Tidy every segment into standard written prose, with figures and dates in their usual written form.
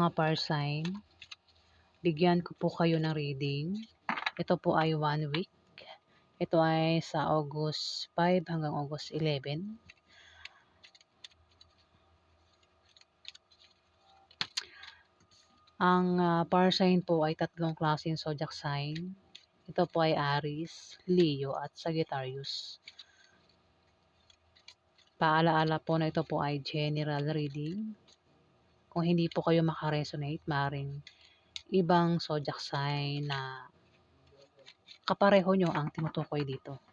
mga fire sign, bigyan ko po kayo ng reading. Ito po ay 1 week. Ito ay sa August 5 hanggang August 11. Ang fire sign po ay tatlong klaseng zodiac sign. Ito po ay Aries, Leo at Sagittarius. Paalaala po na ito po ay general reading. Kung hindi po kayo makaresonate, maaaring ibang zodiac sign na kapareho nyo ang tinutukoy dito.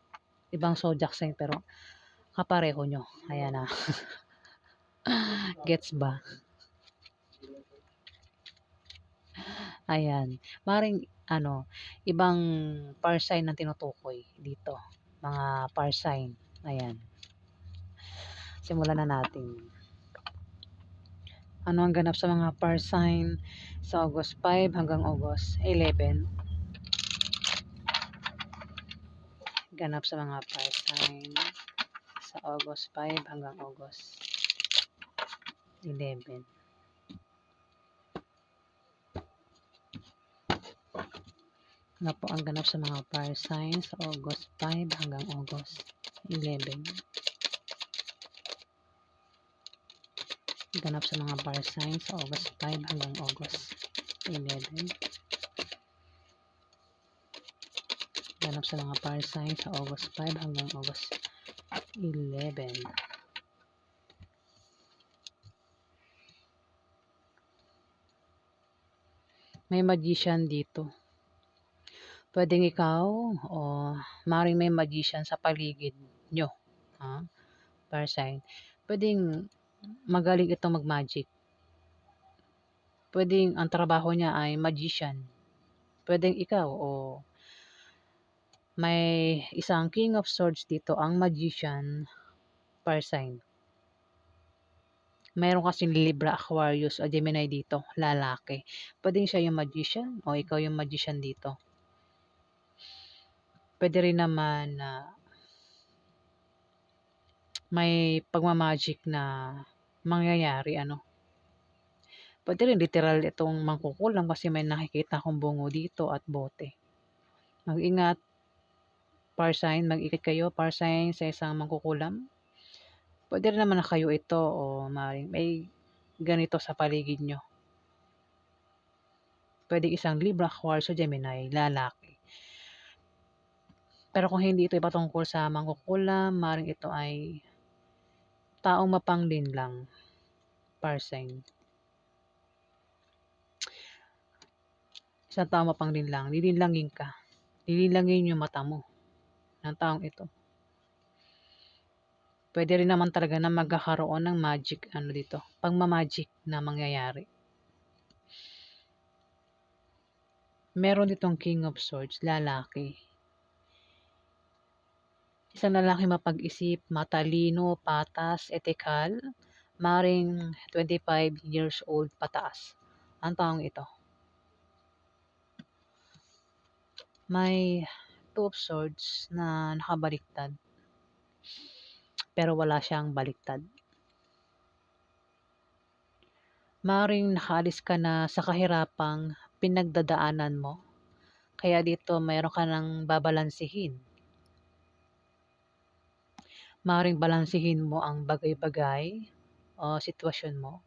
Ibang zodiac sign pero kapareho nyo. Ayan na. Gets ba? Ayan. Maaaring ibang fire sign na tinutukoy dito. Mga fire sign. Ayan. Simulan na natin. Ano ang ganap sa mga fire sign sa August 5 hanggang August 11? Ganap sa mga fire sign sa August 5 hanggang August 11. Ano po ang ganap sa mga fire sign sa August 5 hanggang August 11? Ganap sa mga fire sign sa August 5 hanggang August 11. Ganap sa mga fire sign sa August 5 hanggang August 11. May magician dito. Pwedeng ikaw o maring may magician sa paligid nyo. Fire sign. Pwedeng magaling itong mag-magic. Pwedeng ang trabaho niya ay magician. Pwedeng ikaw o may isang King of Swords dito, ang magician, fire sign. Mayroon kasing Libra, Aquarius o Gemini dito, lalaki. Pwedeng siya yung magician o ikaw yung magician dito. Pwede rin naman na may pagmamagic na mangyayari, Pwede rin literal itong mangkukulam kasi may nakikita akong bungo dito at bote. Mag-ingat, fire sign, mag-ingat kayo, fire sign sa isang mangkukulam. Pwede rin naman na kayo ito o may ganito sa paligid nyo. Pwede isang Libra, Aquarius o Gemini, lalaki. Pero kung hindi ito ipatungkol sa mangkukulam, maaaring ito ay taong mapanglin lang, fire sign. Isang taong mapanglin lang, lilinlangin ka. Lilinlangin yung mata mo ng taong ito. Pwede rin naman talaga na magkakaroon ng magic, dito, pagmamagic na mangyayari. Meron ditong King of Swords, lalaki. Isang lalaki mapag-isip, matalino, patas, etikal, maring 25 years old pataas. Ang taong ito. May Two of Swords na nakabaliktad. Pero wala siyang baliktad. Maring nakaalis ka na sa kahirapang pinagdadaanan mo. Kaya dito mayroon ka nang babalansihin. Maring balansihin mo ang bagay-bagay o sitwasyon mo.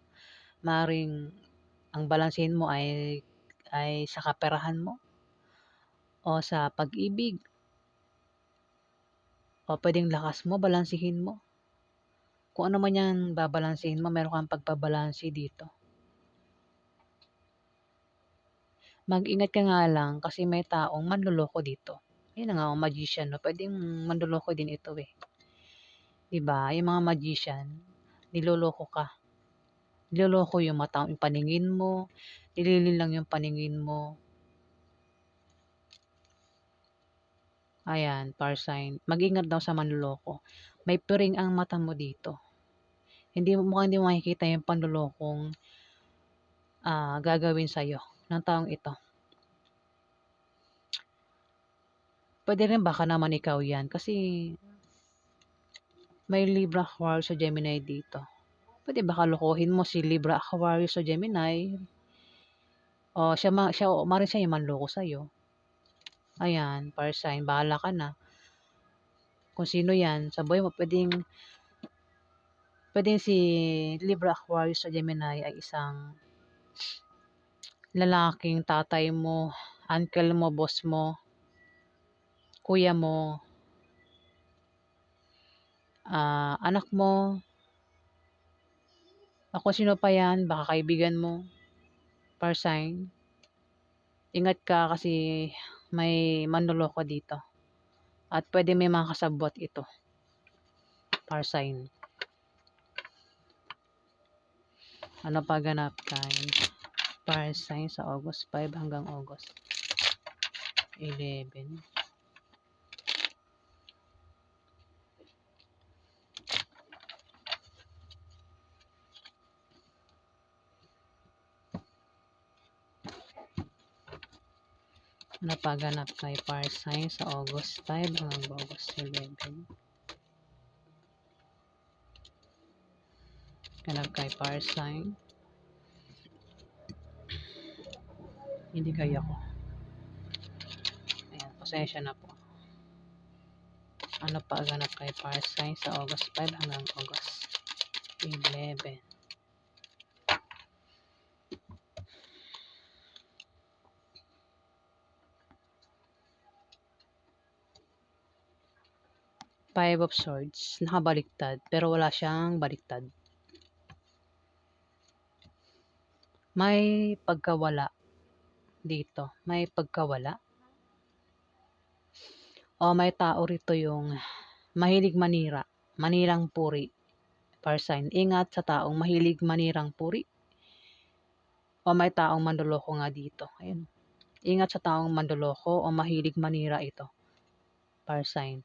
Maring ang balansihin mo ay sa kaperahan mo o sa pag-ibig. O pwedeng lakas mo, balansihin mo. Kung ano man yan babalansihin mo, meron kang pagbabalansi dito. Mag-ingat ka nga lang kasi may taong manloloko dito. Yun nga, magician, no? Pwedeng manloloko din ito eh. Diba? Yung mga magician, niloloko ka. Niloloko yung mata, yung paningin mo, nililin lang yung paningin mo. Ayan, fire sign. Mag-ingat daw sa manloloko. May piring ang mata mo dito. Mukhang hindi mo makikita yung panlolokong gagawin sa'yo ng taong ito. Pwede rin baka naman ikaw yan kasi may Libra, Aquarius o Gemini dito. Pwede baka lokohin mo si Libra, Aquarius o Gemini. O maaaring siya yung manloko sa'yo. Ayan, fire sign, bahala ka na. Kung sino yan, sa buhay mo, pwedeng si Libra, Aquarius, o Gemini ay isang lalaking tatay mo, uncle mo, boss mo, kuya mo, anak mo, o kung sino pa yan, baka kaibigan mo, fire sign. Ingat ka kasi may manloloko dito. At pwede may mga kasabwat ito, fire sign. Ano pa ganap tayo? Fire sign sa August 5 hanggang August 11. Ano pa ganap kay fire sign sa August 5 hanggang August 11? Ganap kay fire sign. Hindi kaya ko. Ayan, pasensya na po. Ano pa ganap kay fire sign sa August 5 hanggang August 11? Five of Swords, nakabaliktad, pero wala siyang baliktad. May pagkawala dito. May pagkawala. O may tao rito yung mahilig manira, manirang puri. Fire sign, ingat sa taong mahilig manirang puri. O may taong mandoloko nga dito. Ayun. Ingat sa taong mandoloko o mahilig manira ito. Fire sign.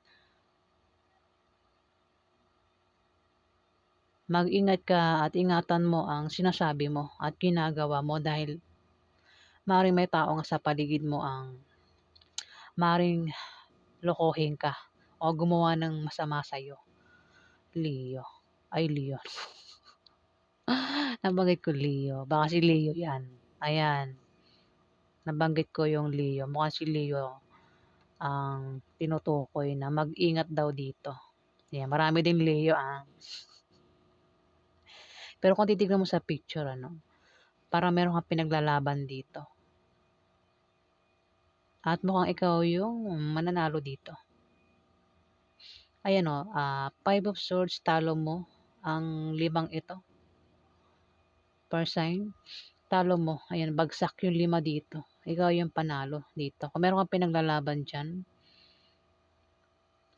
Mag-ingat ka at ingatan mo ang sinasabi mo at ginagawa mo dahil maaaring may tao nga sa paligid mo ang maaaring lokohin ka o gumawa ng masama sa'yo. Leo. Ay, Leo. Nabanggit ko Leo. Baka si Leo yan. Ayan. Nabanggit ko yung Leo. Mukhang si Leo ang tinutukoy na mag-ingat daw dito. Ayan. Marami din Leo Pero kung titignan mo sa picture, parang meron kang pinaglalaban dito. At mukhang ikaw yung mananalo dito. Ayan Five of Swords, talo mo ang limang ito. Per sign, talo mo. Ayan, bagsak yung 5 dito. Ikaw yung panalo dito. Kung meron kang pinaglalaban dyan,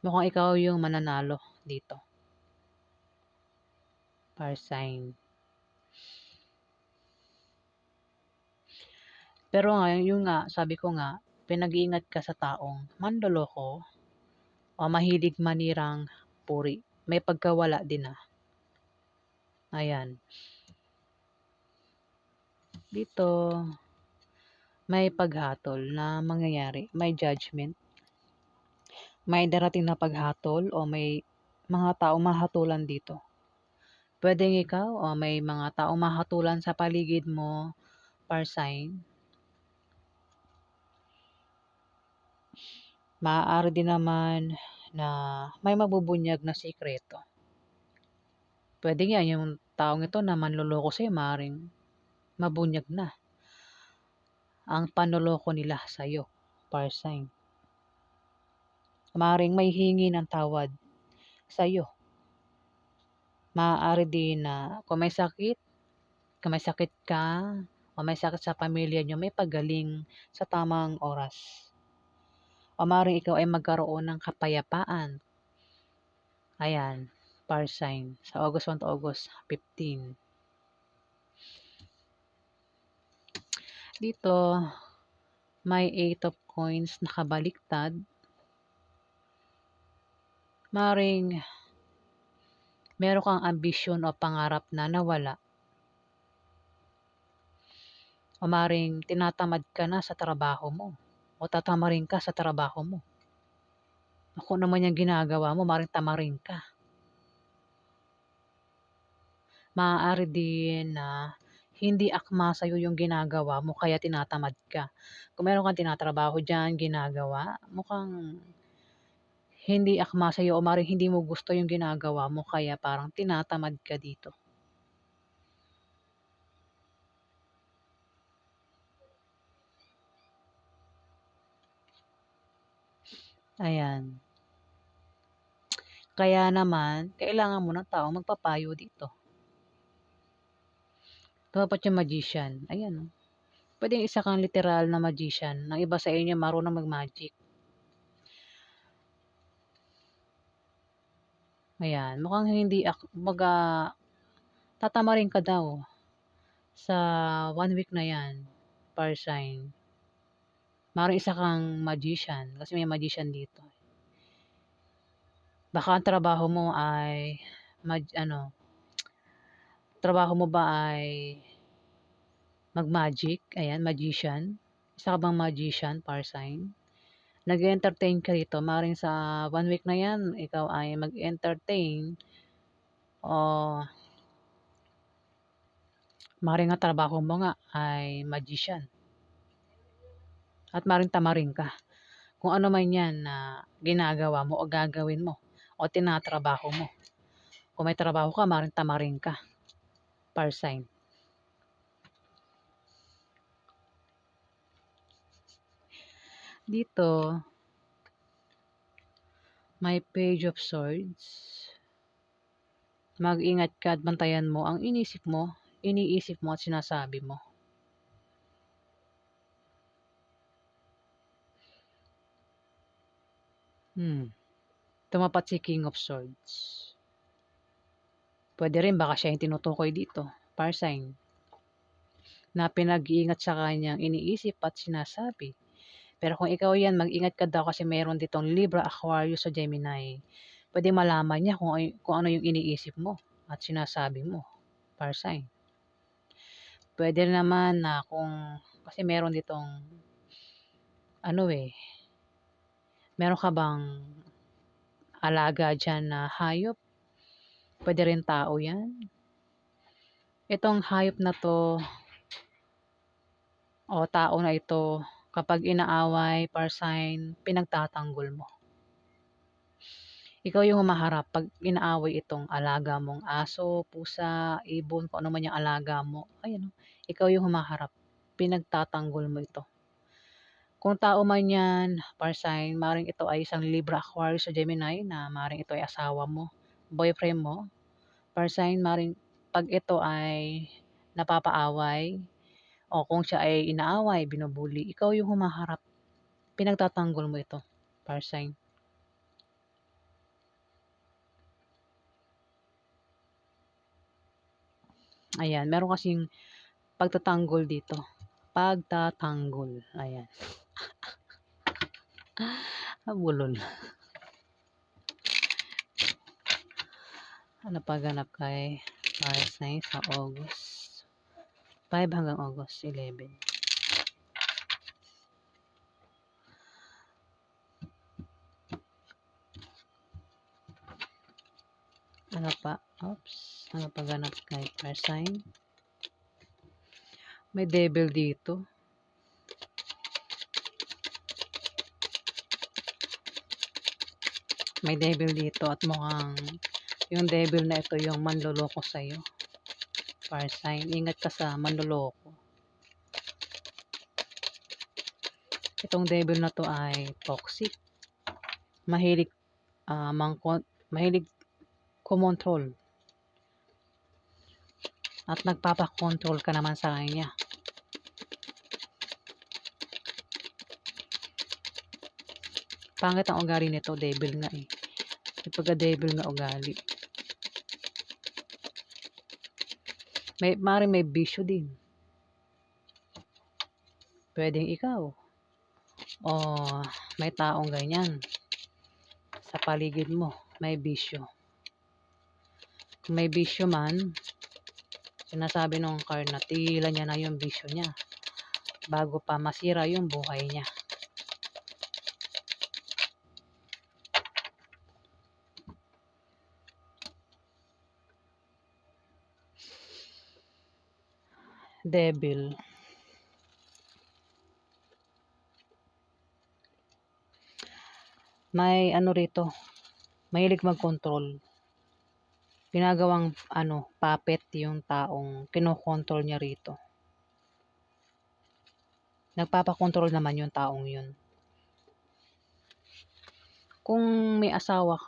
mukhang ikaw yung mananalo dito. Per sign. Pero nga, yung nga, sabi ko nga, pinag-iingat ka sa taong manloloko o mahilig manirang puri. May pagkawala din Ayan. Dito, may paghatol na mangyayari. May judgment. May darating na paghatol o may mga taong mahatulan dito. Pwedeng ikaw o may mga taong mahatulan sa paligid mo, par sign. Maaari din naman na may mabubunyag na sikreto. Pwede nga yung taong ito na manloloko sa'yo, maaaring mabunyag na ang panloloko nila sa'yo, par sign. Maaaring may hingi ng tawad sa'yo. Maaari din na kung may sakit ka, o may sakit sa pamilya nyo, may pagaling sa tamang oras. O maaaring ikaw ay magkaroon ng kapayapaan. Ayan, par sign. Sa August 1 to August 15. Dito, may 8 of coins nakabaliktad. Maaaring meron kang ambisyon o pangarap na nawala. O maaaring tinatamad ka na sa trabaho mo. O tatamarin ka sa trabaho mo. Ako naman yung ginagawa mo, maaaring tamarin ka. Maaari din na hindi akma sa'yo yung ginagawa mo kaya tinatamad ka. Kung meron kang tinatrabaho diyan, ginagawa, mukhang hindi akma sa'yo o maaaring hindi mo gusto yung ginagawa mo kaya parang tinatamad ka dito. Ayan. Kaya naman kailangan mo ng taong magpapayo dito. Dapat yung magician, ayan, oh. Puwedeng isa kang literal na magician, ng iba sa inyo marunong mag-magic. Ayan, mukhang hindi kumbaga tatamarin ka daw sa 1 week na 'yan, fire sign. Maaaring isa kang magician, kasi may magician dito. Baka ang trabaho mo ay ano, trabaho mo ba ay mag-magic? Ayan, magician. Isa ka bang magician, fire sign? Nag-e-entertain ka rito, maaaring sa 1 week na 'yan ikaw ay mag-entertain o maaaring ang trabaho mo nga ay magician at maaaring tamarin ka. Kung ano man 'yan na ginagawa mo o gagawin mo o tinatrabaho mo. Kung may trabaho ka, maaaring tamarin ka, fire sign. Dito, may page of swords. Mag-ingat ka at bantayan mo ang iniisip mo at sinasabi mo. Tumapat si King of Swords. Puwede rin baka siya yung tinutukoy dito, fire sign, na pinag-iingat sa kanyang iniisip at sinasabi. Pero kung ikaw yan, mag-ingat ka daw kasi meron ditong Libra, Aquarius sa Gemini. Puwedeng malaman niya kung ano yung iniisip mo at sinasabi mo, fire sign. Puwede naman na kasi meron ditong ano, meron ka bang alaga diyan na hayop? Puwede rin tao 'yan. Itong hayop na 'to o tao na ito, kapag inaaway, fire sign, pinagtatanggol mo. Ikaw yung humaharap 'pag inaaway itong alaga mong aso, pusa, ibon, kung ano man yung alaga mo, ayan, oh, ikaw yung humaharap, pinagtatanggol mo ito. Kung tao man 'yan, fire sign, maaaring ito ay isang Libra, Aquarius o Gemini na maaaring ito ay asawa mo, boyfriend mo, fire sign, maaaring 'pag ito ay napapaaway o kung siya ay inaaway, binubully, ikaw yung humaharap, pinagtatanggol mo ito, fire sign. Ayan, meron kasing pagtatanggol dito. Pagtatanggol, ayan. Bulol. Ano pa ganap kay fire sign sa August 5 hanggang August 11? Ano pa? Oops. Ano pa ganap kay fire sign? May devil dito. May devil dito at mukhang yung devil na ito yung manloloko sa'yo. Fire sign, ingat ka sa manloloko. Itong devil na to ay toxic. Mahilig mahilig kumontrol. At nagpapakontrol ka naman sa kanya. Pangit ang ugali nito, devil nga eh. Pagka-devil nga ugali. Maaaring may bisyo din. Pwedeng ikaw. O may taong ganyan sa paligid mo, may bisyo. Kung may bisyo man, sinasabi nung card na tigilan niya na yung bisyo niya bago pa masira yung buhay niya. Devil. May ano rito, mahilig mag-control. Ginagawang puppet yung taong kinokontrol niya rito. Nagpapakontrol naman yung taong yun. Kung may asawa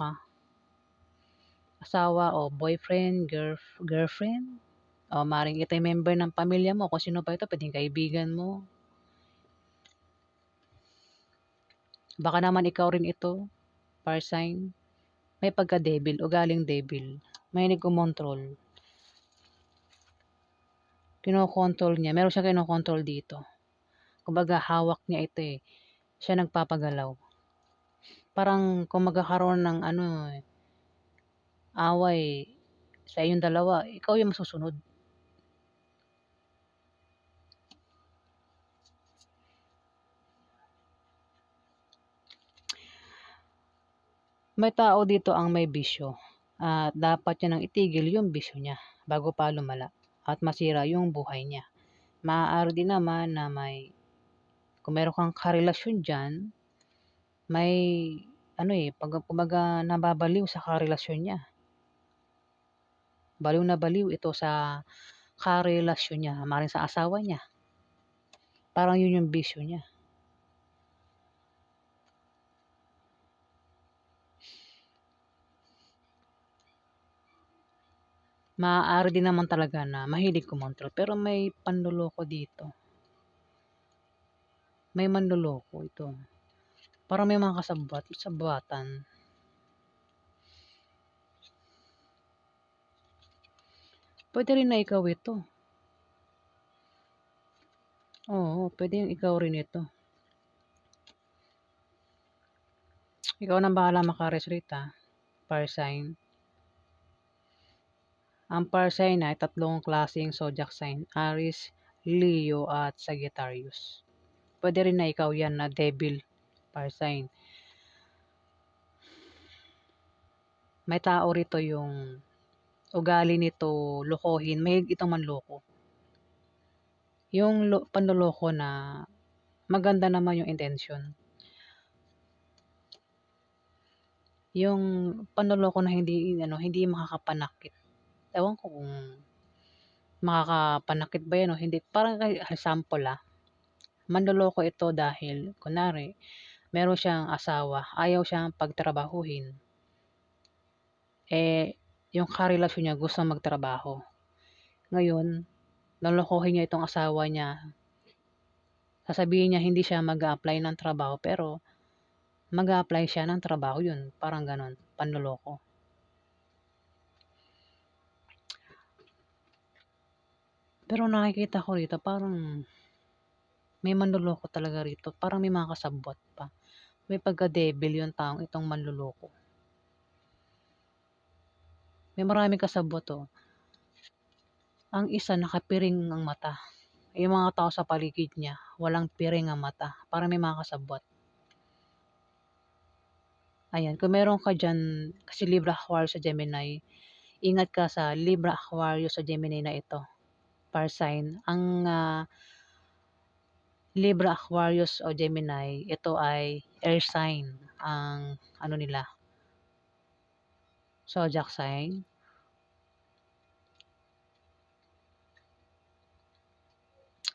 o boyfriend, girlfriend, o maring ito'y member ng pamilya mo, kung sino pa ito, pwedeng kaibigan mo. Baka naman ikaw rin ito, fire sign. May pagka-devil, ugaling devil. Mahilig kumontrol. Kinokontrol niya. Meron siyang kinokontrol dito. Kumbaga, hawak niya ito eh. Siya nagpapagalaw. Parang kung magkakaroon ng away sa inyong dalawa, ikaw yung masusunod. May tao dito ang may bisyo. At dapat niya nang itigil yung bisyo niya bago pa lumala at masira yung buhay niya. Maaari din naman na kung meron kang karelasyon dyan, may kumbaga nababaliw sa karelasyon niya. Baliw na baliw ito sa karelasyon niya, maaaring sa asawa niya. Parang yun yung bisyo niya. Maaari din naman talaga na mahilig kumontrol pero may panloloko dito. May manloloko ito. Parang may mga kasabwatan. Pwede rin na ikaw ito. Oo, pwede yung ikaw rin ito. Ikaw nang bahala makaresulta. Fire sign. Ang fire sign ay tatlong klaseng zodiac sign. Aries, Leo, at Sagittarius. Pwede rin na ikaw yan na devil. Fire sign. May tao rito yung ugali nito lokohin. May itong manloko. Yung panloloko na maganda naman yung intention. Yung panloloko na hindi makakapanakit. Ewan ko kung makakapanakit ba yan o hindi. Parang example manloloko ito dahil, kunwari, meron siyang asawa, ayaw siyang pagtrabahuhin. Yung karelasyon niya gusto magtrabaho. Ngayon, lolokohin niya itong asawa niya. Sasabihin niya hindi siya mag-a-apply ng trabaho pero mag-a-apply siya ng trabaho yun. Parang ganon, panloloko. Pero nakikita ko rito parang may manloloko talaga rito. Parang may mga kasabwat pa. May pagka-devil yung taong itong manloloko. May maraming kasabwat Ang isa nakapiring ang mata. Yung mga tao sa paligid niya, walang piring ang mata. Parang may mga kasabwat. Ayan, kung meron ka dyan, kasi Libra Aquarius sa Gemini, ingat ka sa Libra Aquarius sa Gemini na ito. Fire sign. Ang Libra Aquarius o Gemini, ito ay air sign. Ang nila, zodiac sign.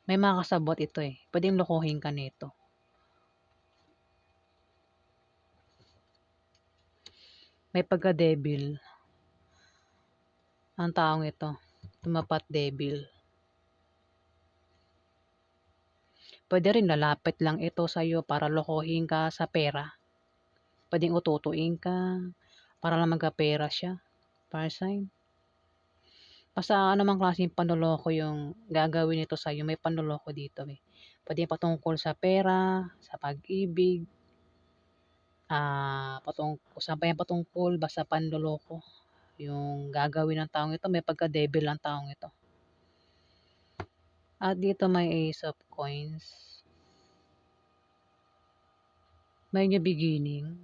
May mga kasabot ito Pwedeng lokohin ka nito. May pagka-devil. Ang taong ito, tumapat devil. Pwede rin lalapit lang ito sa iyo para lokohin ka sa pera. Pwedeng ututuin ka para lang magkapera siya. Fire sign. Basta anumang klaseng panloloko yung gagawin nito sa iyo, may panloloko dito Pwede patungkol sa pera, sa pag-ibig, saan pa yan patungkol, basta panloloko. Yung gagawin ng taong ito, may pagka-devil ang taong ito. At dito may Ace of Coins. May new beginning.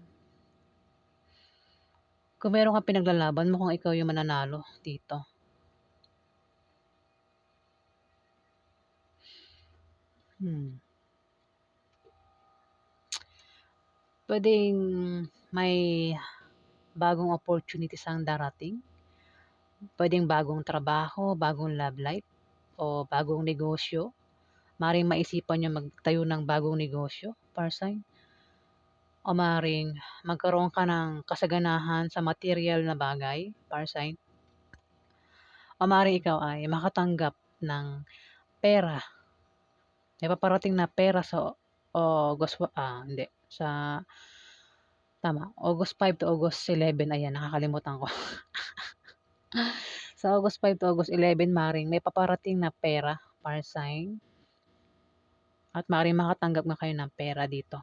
Kung meron kang pinaglalaban, mukhang ikaw yung mananalo dito. Hmm. Puwedeng may bagong opportunities ang darating, puwedeng bagong trabaho, bagong love life, o bagong negosyo. Maaaring maisipan niyong magtayo ng bagong negosyo, para sign. O maaaring magkaroon ka ng kasaganahan sa material na bagay, para sign. O maaaring ikaw ay makatanggap ng pera. May paparating na pera sa hindi, sa August 5 to August 11, ayan nakakalimutan ko. Sa August 5 to August 11 maaaring may paparating na pera, para sign, at maaaring makatanggap nga kayo ng pera dito.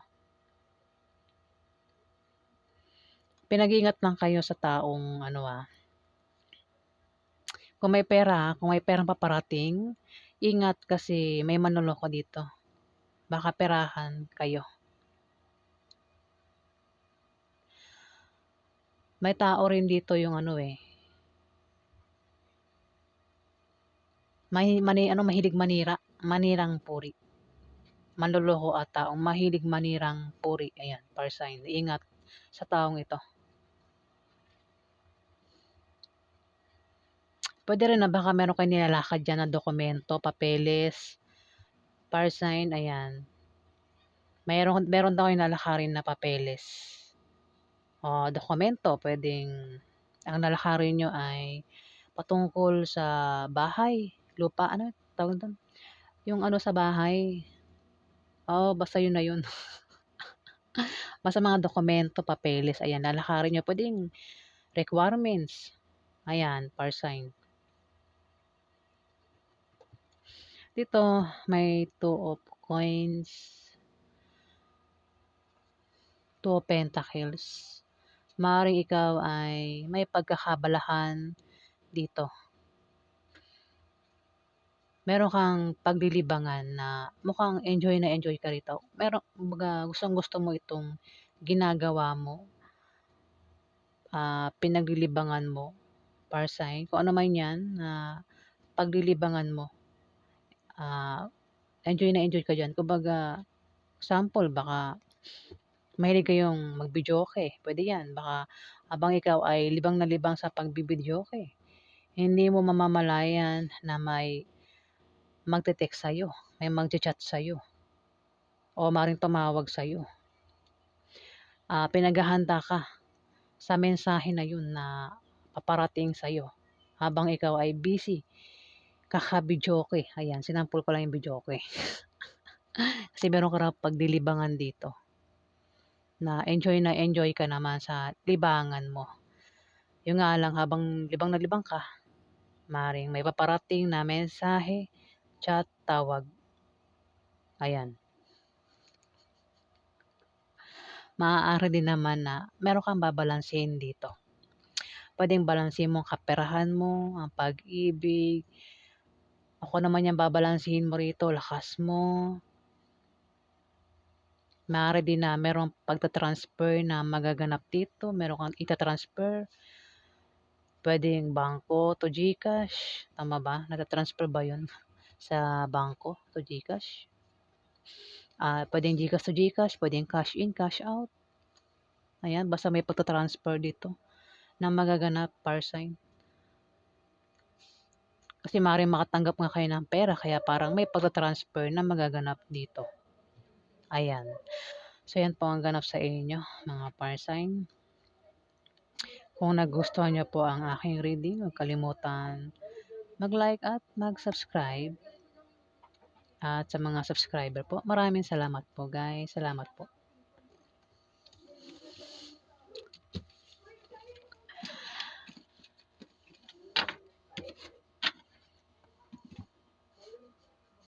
Pinag-iingat lang kayo sa taong kung may perang paparating, ingat kasi may manloloko dito. Baka perahan kayo. May tao rin dito yung mahilig manira, manirang puri. Manloloko at taong mahilig manirang puri. Ayan, para sign. Ingat sa taong ito. Puwede rin na baka meron kayong nilalakad diyan na dokumento, papeles, para sign, ayan. Meron daw kayong lalakarin na papeles o dokumento. Puwedeng ang lalakarin niyo ay patungkol sa bahay, lupa, tawag do'n? Yung sa bahay. Oo, basta yun na yun. Basta mga dokumento, papeles, ayan, lalakarin niyo. Puwedeng requirements, ayan, para sign. Dito may two of coins, two of pentacles. Maaaring ikaw ay may pagkakabalahan dito. Meron kang paglilibangan na mukhang enjoy na enjoy ka rito. Kumbaga gustong-gusto mo itong ginagawa mo, pinaglilibangan mo, para sign. Kung ano man 'yan na paglilibangan mo, ah, enjoy na enjoy ka diyan. Kumbaga, example baka mahilig kayong mag-videoke, puwede 'yan. Baka habang ikaw ay libang na libang sa pagbibidyoke, hindi mo mamamalayan na may magte-text sa'yo, may magcha-chat sa'yo, o maaaring tumawag sa'yo. Pinaghahanda ka sa mensahe na 'yun na paparating sa'yo habang ikaw ay busy kaka-videoke. Ayan, sinampol ko lang 'yung videoke. Kasi meron ka raw paglilibangan dito na enjoy ka naman sa libangan mo. 'Yun nga lang habang libang na libang ka, maaaring may paparating na mensahe, chat, tawag. Ayan. Maaari din naman na meron kang babalansehin dito. Puwedeng balansehin mo ang kaperahan mo, ang pag-ibig, o kung ano man 'yang babalansehin mo rito, lakas mo. Maaari din na merong pagta-transfer na magaganap dito, meron kang ita-transfer. Puwedeng bangko to GCash, tama ba? Nata-transfer ba 'yun sa bangko to GCash? Puwedeng GCash to GCash, puwedeng cash in, cash out. Ayan, basta may pagta-transfer dito na magaganap, par sign. Kasi maaaring makatanggap nga kayo ng pera kaya parang may pagta-transfer na magaganap dito. Ayan. So, yan po ang ganap sa inyo, mga par sign. Kung nagustuhan niyo po ang aking reading, huwag kalimutan mag-like at mag-subscribe. At sa mga subscriber po, maraming salamat po guys. Salamat po.